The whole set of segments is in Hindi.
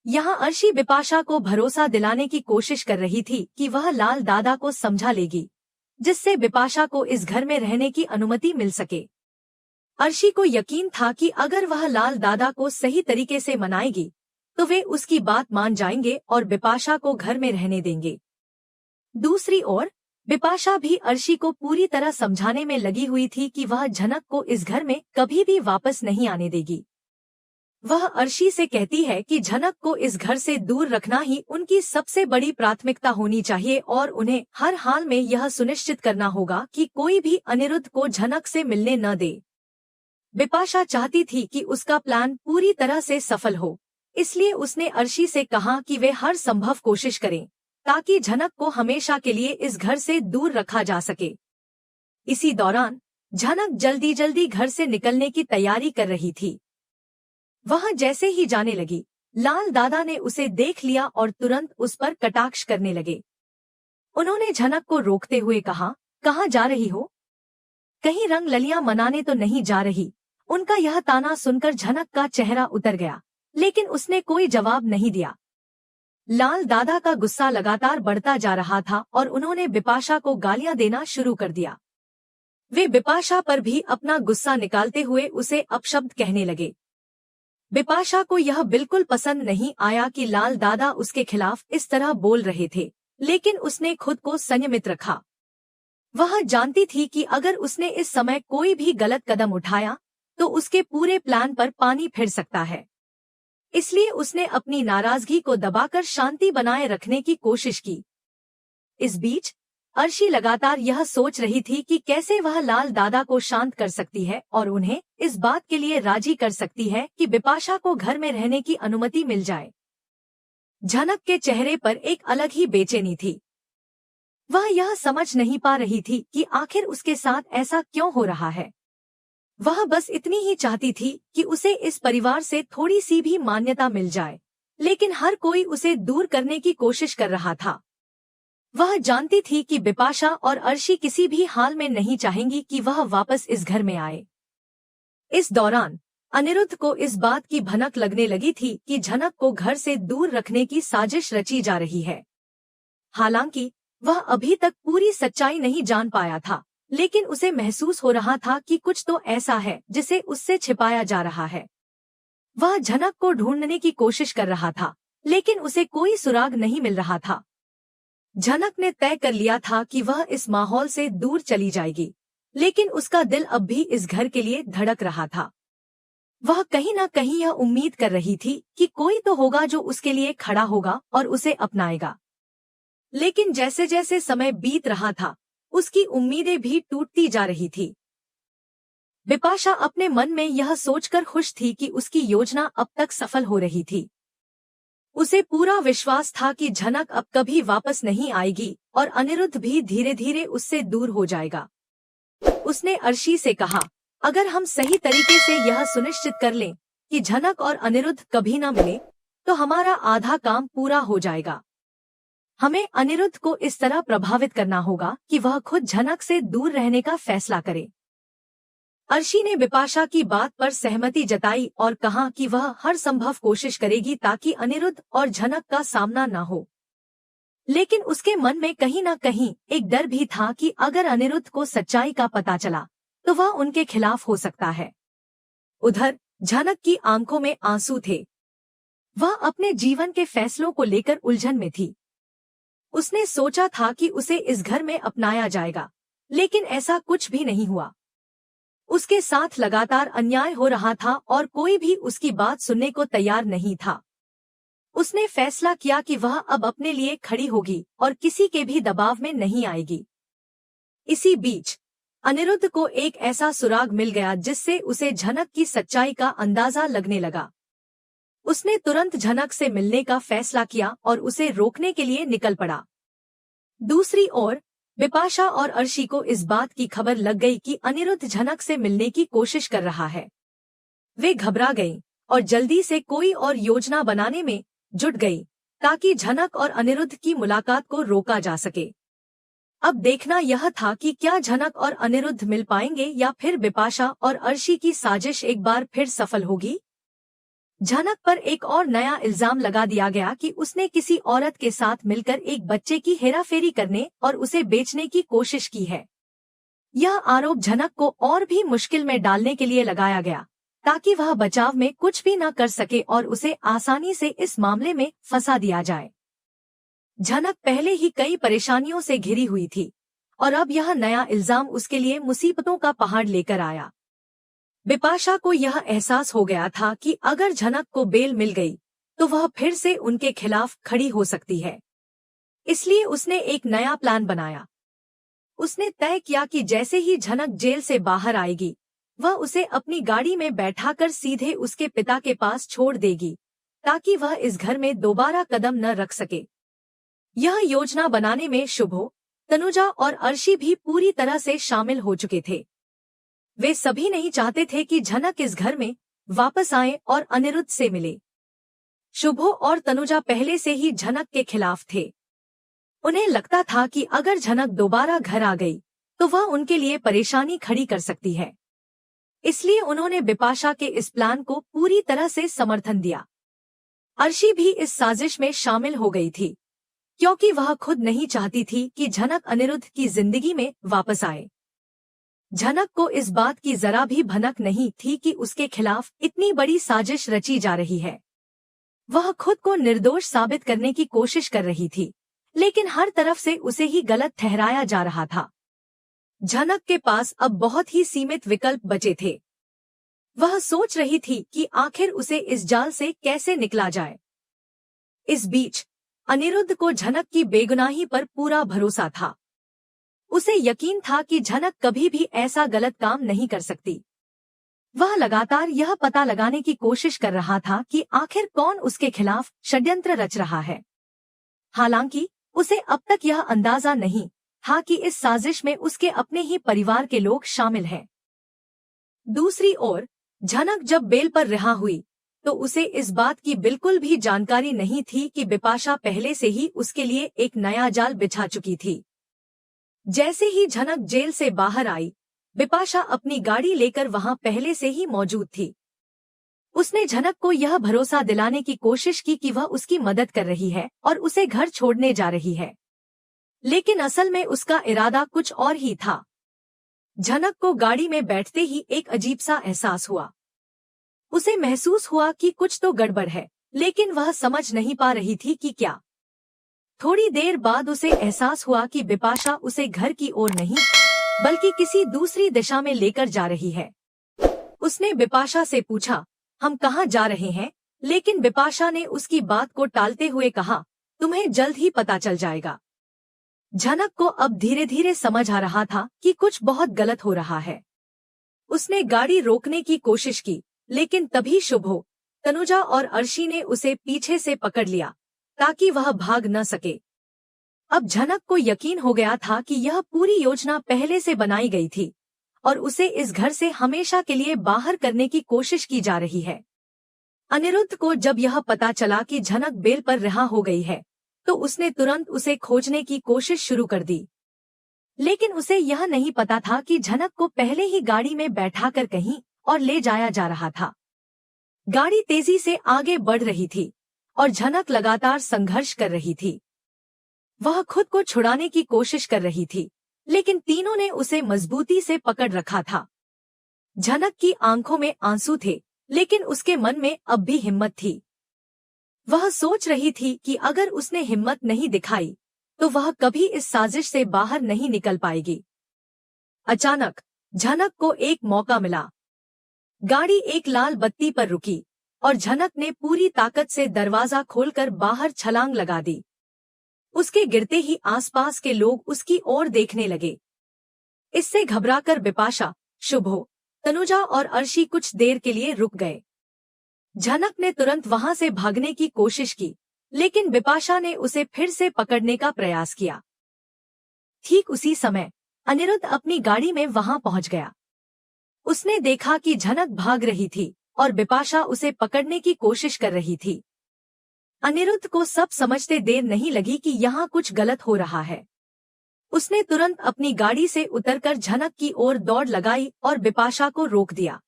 यहाँ अर्शी बिपाशा को भरोसा दिलाने की कोशिश कर रही थी कि वह लाल दादा को समझा लेगी, जिससे बिपाशा को इस घर में रहने की अनुमति मिल सके। अर्शी को यकीन था कि अगर वह लाल दादा को सही तरीके से मनाएगी तो वे उसकी बात मान जाएंगे और बिपाशा को घर में रहने देंगे। दूसरी ओर बिपाशा भी अर्शी को पूरी तरह समझाने में लगी हुई थी कि वह झनक को इस घर में कभी भी वापस नहीं आने देगी। वह अर्शी से कहती है कि झनक को इस घर से दूर रखना ही उनकी सबसे बड़ी प्राथमिकता होनी चाहिए और उन्हें हर हाल में यह सुनिश्चित करना होगा कि कोई भी अनिरुद्ध को झनक से मिलने न दे। बिपाशा चाहती थी कि उसका प्लान पूरी तरह से सफल हो, इसलिए उसने अर्शी से कहा कि वे हर संभव कोशिश करें ताकि झनक को हमेशा के लिए इस घर से दूर रखा जा सके। इसी दौरान झनक जल्दी जल्दी घर से निकलने की तैयारी कर रही थी। वह जैसे ही जाने लगी, लाल दादा ने उसे देख लिया और तुरंत उस पर कटाक्ष करने लगे। उन्होंने झनक को रोकते हुए कहा, कहाँ जा रही हो? कहीं रंग ललियां मनाने तो नहीं जा रही? उनका यह ताना सुनकर झनक का चेहरा उतर गया, लेकिन उसने कोई जवाब नहीं दिया। लाल दादा का गुस्सा लगातार बढ़ता जा रहा था और उन्होंने बिपाशा को गालियां देना शुरू कर दिया। वे बिपाशा पर भी अपना गुस्सा निकालते हुए उसे अपशब्द कहने लगे। बिपाशा को यह बिल्कुल पसंद नहीं आया कि लाल दादा उसके खिलाफ इस तरह बोल रहे थे, लेकिन उसने खुद को संयमित रखा। वह जानती थी कि अगर उसने इस समय कोई भी गलत कदम उठाया तो उसके पूरे प्लान पर पानी फिर सकता है। इसलिए उसने अपनी नाराजगी को दबाकर शांति बनाए रखने की कोशिश की। इस बीच अर्शी लगातार यह सोच रही थी कि कैसे वह लाल दादा को शांत कर सकती है और उन्हें इस बात के लिए राजी कर सकती है कि बिपाशा को घर में रहने की अनुमति मिल जाए। झनक के चेहरे पर एक अलग ही बेचैनी थी। वह यह समझ नहीं पा रही थी कि आखिर उसके साथ ऐसा क्यों हो रहा है। वह बस इतनी ही चाहती थी कि उसे इस परिवार से थोड़ी सी भी मान्यता मिल जाए, लेकिन हर कोई उसे दूर करने की कोशिश कर रहा था। वह जानती थी कि बिपाशा और अर्शी किसी भी हाल में नहीं चाहेंगी कि वह वापस इस घर में आए। इस दौरान अनिरुद्ध को इस बात की भनक लगने लगी थी कि झनक को घर से दूर रखने की साजिश रची जा रही है। हालांकि वह अभी तक पूरी सच्चाई नहीं जान पाया था, लेकिन उसे महसूस हो रहा था कि कुछ तो ऐसा है जिसे उससे छिपाया जा रहा है। वह झनक को ढूंढने की कोशिश कर रहा था, लेकिन उसे कोई सुराग नहीं मिल रहा था। झनक ने तय कर लिया था कि वह इस माहौल से दूर चली जाएगी, लेकिन उसका दिल अब भी इस घर के लिए धड़क रहा था। वह कहीं न कहीं यह उम्मीद कर रही थी कि कोई तो होगा जो उसके लिए खड़ा होगा और उसे अपनाएगा। लेकिन जैसे जैसे समय बीत रहा था, उसकी उम्मीदें भी टूटती जा रही थी। बिपाशा अपने मन में यह सोचकर खुश थी कि उसकी योजना अब तक सफल हो रही थी। उसे पूरा विश्वास था कि झनक अब कभी वापस नहीं आएगी और अनिरुद्ध भी धीरे धीरे उससे दूर हो जाएगा। उसने अर्शी से कहा, अगर हम सही तरीके से यह सुनिश्चित कर लें कि झनक और अनिरुद्ध कभी न मिले, तो हमारा आधा काम पूरा हो जाएगा। हमें अनिरुद्ध को इस तरह प्रभावित करना होगा कि वह खुद झनक से दूर रहने का फैसला करे। अर्शी ने बिपाशा की बात पर सहमति जताई और कहा कि वह हर संभव कोशिश करेगी ताकि अनिरुद्ध और झनक का सामना न हो। लेकिन उसके मन में कहीं न कहीं एक डर भी था कि अगर अनिरुद्ध को सच्चाई का पता चला तो वह उनके खिलाफ हो सकता है। उधर झनक की आंखों में आंसू थे। वह अपने जीवन के फैसलों को लेकर उलझन में थी। उसने सोचा था कि उसे इस घर में अपनाया जाएगा, लेकिन ऐसा कुछ भी नहीं हुआ। उसके साथ लगातार अन्याय हो रहा था और कोई भी उसकी बात सुनने को तैयार नहीं था। उसने फैसला किया कि वह अब अपने लिए खड़ी होगी और किसी के भी दबाव में नहीं आएगी। इसी बीच अनिरुद्ध को एक ऐसा सुराग मिल गया जिससे उसे झनक की सच्चाई का अंदाजा लगने लगा। उसने तुरंत झनक से मिलने का फैसला किया और उसे रोकने के लिए निकल पड़ा। दूसरी ओर बिपाशा और अर्शी को इस बात की खबर लग गई कि अनिरुद्ध झनक से मिलने की कोशिश कर रहा है। वे घबरा गईं और जल्दी से कोई और योजना बनाने में जुट गई ताकि झनक और अनिरुद्ध की मुलाकात को रोका जा सके। अब देखना यह था कि क्या झनक और अनिरुद्ध मिल पाएंगे या फिर बिपाशा और अर्शी की साजिश एक बार फिर सफल होगी। झनक पर एक और नया इल्जाम लगा दिया गया कि उसने किसी औरत के साथ मिलकर एक बच्चे की हेराफेरी करने और उसे बेचने की कोशिश की है। यह आरोप झनक को और भी मुश्किल में डालने के लिए लगाया गया, ताकि वह बचाव में कुछ भी न कर सके और उसे आसानी से इस मामले में फंसा दिया जाए। झनक पहले ही कई परेशानियों से घिरी हुई थी और अब यह नया इल्जाम उसके लिए मुसीबतों का पहाड़ लेकर आया। बिपाशा को यह एहसास हो गया था कि अगर झनक को बेल मिल गई तो वह फिर से उनके खिलाफ खड़ी हो सकती है। इसलिए उसने एक नया प्लान बनाया। उसने तय किया कि जैसे ही झनक जेल से बाहर आएगी, वह उसे अपनी गाड़ी में बैठाकर सीधे उसके पिता के पास छोड़ देगी, ताकि वह इस घर में दोबारा कदम न रख सके। यह योजना बनाने में शुभो, तनुजा और अर्शी भी पूरी तरह से शामिल हो चुके थे। वे सभी नहीं चाहते थे कि झनक इस घर में वापस आए और अनिरुद्ध से मिले। शुभो और तनुजा पहले से ही झनक के खिलाफ थे। उन्हें लगता था कि अगर झनक दोबारा घर आ गई तो वह उनके लिए परेशानी खड़ी कर सकती है। इसलिए उन्होंने बिपाशा के इस प्लान को पूरी तरह से समर्थन दिया। अर्शी भी इस साजिश में शामिल हो गई थी, क्योंकि वह खुद नहीं चाहती थी कि झनक अनिरुद्ध की जिंदगी में वापस आए। झनक को इस बात की जरा भी भनक नहीं थी कि उसके खिलाफ इतनी बड़ी साजिश रची जा रही है। वह खुद को निर्दोष साबित करने की कोशिश कर रही थी, लेकिन हर तरफ से उसे ही गलत ठहराया जा रहा था। झनक के पास अब बहुत ही सीमित विकल्प बचे थे। वह सोच रही थी कि आखिर उसे इस जाल से कैसे निकला जाए। इस बीच अनिरुद्ध को झनक की बेगुनाही पर पूरा भरोसा था। उसे यकीन था कि झनक कभी भी ऐसा गलत काम नहीं कर सकती। वह लगातार यह पता लगाने की कोशिश कर रहा था कि आखिर कौन उसके खिलाफ षड्यंत्र रच रहा है। हालांकि उसे अब तक यह अंदाजा नहीं था कि इस साजिश में उसके अपने ही परिवार के लोग शामिल हैं। दूसरी ओर झनक जब बेल पर रिहा हुई तो उसे इस बात की बिल्कुल भी जानकारी नहीं थी कि बिपाशा पहले से ही उसके लिए एक नया जाल बिछा चुकी थी। जैसे ही झनक जेल से बाहर आई, बिपाशा अपनी गाड़ी लेकर वहां पहले से ही मौजूद थी। उसने झनक को यह भरोसा दिलाने की कोशिश की कि वह उसकी मदद कर रही है और उसे घर छोड़ने जा रही है, लेकिन असल में उसका इरादा कुछ और ही था। झनक को गाड़ी में बैठते ही एक अजीब सा एहसास हुआ। उसे महसूस हुआ कि कुछ तो गड़बड़ है, लेकिन वह समझ नहीं पा रही थी कि क्या। थोड़ी देर बाद उसे एहसास हुआ कि बिपाशा उसे घर की ओर नहीं बल्कि किसी दूसरी दिशा में लेकर जा रही है। उसने बिपाशा से पूछा, हम कहाँ जा रहे हैं? लेकिन बिपाशा ने उसकी बात को टालते हुए कहा, तुम्हें जल्द ही पता चल जाएगा। झनक को अब धीरे धीरे समझ आ रहा था कि कुछ बहुत गलत हो रहा है। उसने गाड़ी रोकने की कोशिश की, लेकिन तभी शुभो, तनुजा और अर्शी ने उसे पीछे से पकड़ लिया ताकि वह भाग न सके। अब झनक को यकीन हो गया था कि यह पूरी योजना पहले से बनाई गई थी और उसे इस घर से हमेशा के लिए बाहर करने की कोशिश की जा रही है। अनिरुद्ध को जब यह पता चला कि झनक बेल पर रिहा हो गई है तो उसने तुरंत उसे खोजने की कोशिश शुरू कर दी। लेकिन उसे यह नहीं पता था कि झनक को पहले ही गाड़ी में बैठाकर कहीं और ले जाया जा रहा था। गाड़ी तेजी से आगे बढ़ रही थी और झनक लगातार संघर्ष कर रही थी। वह खुद को छुड़ाने की कोशिश कर रही थी, लेकिन तीनों ने उसे मजबूती से पकड़ रखा था। झनक की आंखों में आंसू थे, लेकिन उसके मन में अब भी हिम्मत थी। वह सोच रही थी कि अगर उसने हिम्मत नहीं दिखाई तो वह कभी इस साजिश से बाहर नहीं निकल पाएगी। अचानक झनक को एक मौका मिला। गाड़ी एक लाल बत्ती पर रुकी और झनक ने पूरी ताकत से दरवाजा खोलकर बाहर छलांग लगा दी। उसके गिरते ही आसपास के लोग उसकी ओर देखने लगे। इससे घबराकर बिपाशा, शुभो, तनुजा और अर्शी कुछ देर के लिए रुक गए। झनक ने तुरंत वहां से भागने की कोशिश की, लेकिन बिपाशा ने उसे फिर से पकड़ने का प्रयास किया। ठीक उसी समय अनिरुद्ध अपनी गाड़ी में वहां पहुंच गया। उसने देखा कि झनक भाग रही थी और बिपाशा उसे पकड़ने की कोशिश कर रही थी। अनिरुद्ध को सब समझते देर नहीं लगी कि यहाँ कुछ गलत हो रहा है। उसने तुरंत अपनी गाड़ी से उतरकर झनक की ओर दौड़ लगाई और बिपाशा को रोक दिया।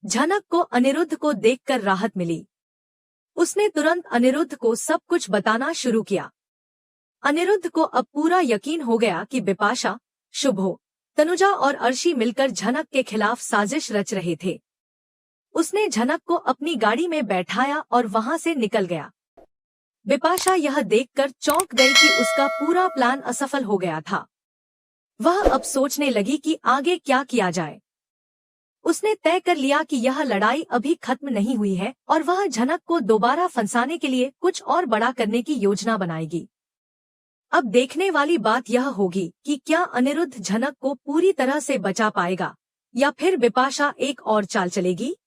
झनक को अनिरुद्ध को देखकर राहत मिली। उसने तुरंत अनिरुद्ध को सब कुछ बताना शुरू किया। अनिरुद्ध को अब पूरा यकीन हो गया कि बिपाशा, शुभो, तनुजा और अर्शी मिलकर झनक के खिलाफ साजिश रच रहे थे। उसने झनक को अपनी गाड़ी में बैठाया और वहां से निकल गया। बिपाशा यह देखकर चौंक गई कि उसका पूरा प्लान असफल हो गया था। वह अब सोचने लगी कि आगे क्या किया जाए। उसने तय कर लिया कि यह लड़ाई अभी खत्म नहीं हुई है और वह झनक को दोबारा फंसाने के लिए कुछ और बड़ा करने की योजना बनाएगी। अब देखने वाली बात यह होगी कि क्या अनिरुद्ध झनक को पूरी तरह से बचा पाएगा या फिर बिपाशा एक और चाल चलेगी।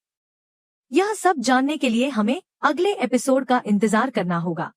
यह सब जानने के लिए हमें अगले एपिसोड का इंतजार करना होगा।